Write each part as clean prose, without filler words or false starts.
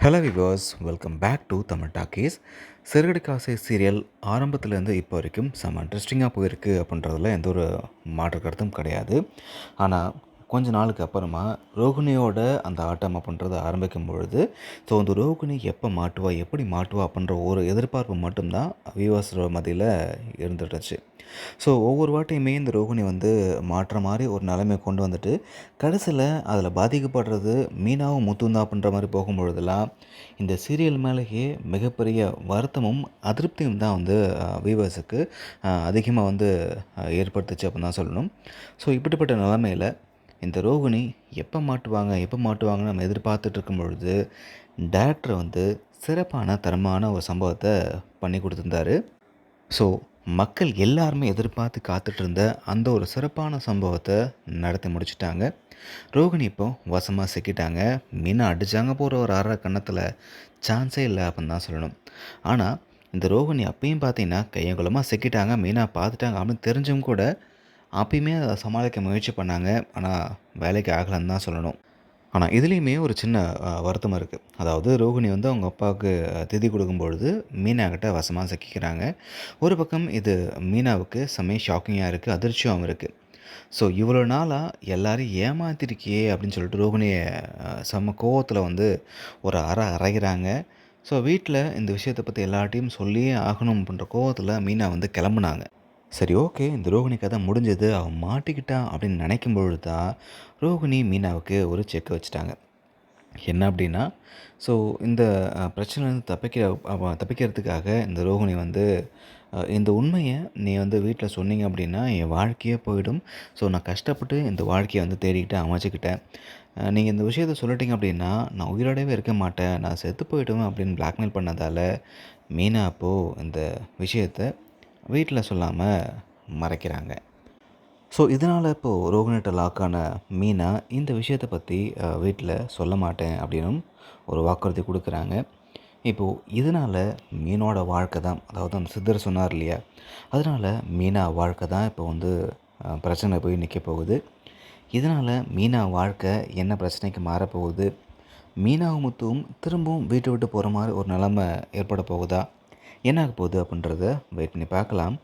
Hello viewers, welcome back to Tamil talkies. Siragadikka Aasai serial ஆரம்பத்துலேருந்து இப்போ வரைக்கும் செம்ம இன்ட்ரெஸ்டிங்காக போயிருக்கு அப்படின்றதுல எந்த ஒரு மாற்று கருத்தும் கிடையாது. ஆனால் கொஞ்ச நாளுக்கு அப்புறமா ரோகிணியோட அந்த ஆட்டம் அப்படின்றது ஆரம்பிக்கும் பொழுது, ஸோ அந்த ரோகிணி எப்போ மாட்டுவா, எப்படி மாட்டுவா அப்படின்ற ஒரு எதிர்பார்ப்பு மட்டும்தான் வியூவர்ஸ் மத்தியில் இருந்துட்டுருச்சு. ஸோ ஒவ்வொரு வாட்டியுமே இந்த ரோகிணி வந்து மாட்டுற மாதிரி ஒரு நிலைமை கொண்டு வந்துட்டு, கடைசியில் அதில் பாதிக்கப்படுறது மீனாவும் முத்தும் தான் அப்படின்ற மாதிரி போகும்பொழுதெல்லாம், இந்த சீரியல் மேலேயே மிகப்பெரிய வருத்தமும் அதிருப்தியும் தான் வந்து வியூவர்ஸுக்கு அதிகமாக வந்து ஏற்படுத்துச்சு அப்படின்னு தான் சொல்லணும். ஸோ இப்படிப்பட்ட நிலமையில் இந்த ரோகிணி எப்போ மாட்டுவாங்கன்னு நம்ம எதிர்பார்த்துட்டு இருக்கும் பொழுது, டைரக்டர் வந்து சிறப்பான தரமான ஒரு சம்பவத்தை பண்ணி கொடுத்துருந்தாரு. ஸோ மக்கள் எல்லாருமே எதிர்பார்த்து காத்துட்ருந்த அந்த ஒரு சிறப்பான சம்பவத்தை நடத்தி முடிச்சிட்டாங்க. ரோகிணி இப்போ வசமாக சிக்கிட்டாங்க. மீனா அடித்தாங்க போகிற ஒரு அரை கன்னத்தில் சான்ஸே இல்லை அப்படின்னு தான் சொல்லணும். ஆனால் இந்த ரோகிணி அப்பயும் பார்த்தீங்கன்னா கையங்குலமாக சிக்கிட்டாங்க, மீனா பார்த்துட்டாங்க அப்படின்னு தெரிஞ்சும் கூட அப்பயுமே அதை சமாளிக்க முயற்சி பண்ணாங்க. ஆனால் வேலைக்கு ஆகலைன்னு தான் சொல்லணும். ஆனால் இதுலேயுமே ஒரு சின்ன வருத்தம் இருக்குது. அதாவது ரோகிணி வந்து அவங்க அப்பாவுக்கு திதி கொடுக்கும்பொழுது மீனாக்கிட்ட வசமாக சிக்கிக்கிறாங்க. ஒரு பக்கம் இது மீனாவுக்கு செம்மைய ஷாக்கிங்காக இருக்குது, அதிர்ச்சியாகவும் இருக்குது. ஸோ இவ்வளோ நாளாக எல்லோரும் ஏமாத்திருக்கியே அப்படின்னு சொல்லிட்டு ரோகிணியை செம்ம கோவத்தில் வந்து ஒரு அரைகிறாங்க. ஸோ வீட்டில் இந்த விஷயத்தை பற்றி எல்லார்ட்டையும் சொல்லியே ஆகணும் அப்படின்ற கோவத்தில் மீனா வந்து கிளம்புனாங்க. சரி, ஓகே, இந்த ரோகிணி கதை முடிஞ்சது, அவன் மாட்டிக்கிட்டான் அப்படின்னு நினைக்கும் பொழுது தான் ரோகிணி மீனாவுக்கு ஒரு செக் வச்சுட்டாங்க. என்ன அப்படின்னா, ஸோ இந்த பிரச்சனைலேருந்து தப்பிக்கிறதுக்காக இந்த ரோகிணி வந்து இந்த உண்மையை நீ வந்து வீட்டில் சொன்னீங்க அப்படின்னா என் வாழ்க்கையே போயிடும். ஸோ நான் கஷ்டப்பட்டு இந்த வாழ்க்கையை வந்து தேடிக்கிட்டு அமைச்சிக்கிட்டேன். நீங்கள் இந்த விஷயத்த சொல்லிட்டீங்க அப்படின்னா நான் உயிரோடவே இருக்க மாட்டேன், நான் செத்து போயிடுவேன் அப்படின்னு பிளாக்மெயில் பண்ணதால் மீனா அப்போது இந்த விஷயத்த வீட்டில் சொல்லாமல் மறைக்கிறாங்க. ஸோ இதனால் இப்போது ரோகிணிட்ட லாக்கான மீனா இந்த விஷயத்தை பற்றி வீட்டில் சொல்ல மாட்டேன் அப்படின்னும் ஒரு வாக்குறுதி கொடுக்குறாங்க. இப்போது இதனால் மீனோட வாழ்க்கை தான், அதாவது அந்த சித்தர் சொன்னார் இல்லையா, அதனால் மீனா வாழ்க்கை தான் இப்போ வந்து பிரச்சனை போய் நிற்க போகுது. இதனால் மீனா வாழ்க்கை என்ன பிரச்சனைக்கு மாறப்போகுது, மீனாவும் முத்துவும் திரும்பவும் வீட்டை விட்டு போகிற மாதிரி ஒரு நிலைமை ஏற்பட போகுதா, என்ன ஆக போகுது அப்படின்றத வெயிட் பண்ணி பார்க்கலாம்.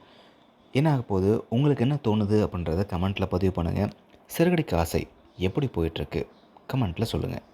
என்ன ஆக போகுது, உங்களுக்கு என்ன தோணுது அப்படின்றத கமெண்ட்டில் பதிவு பண்ணுங்கள். சிறுகடிக்க ஆசை எப்படி போயிட்டுருக்கு கமெண்ட்டில் சொல்லுங்கள்.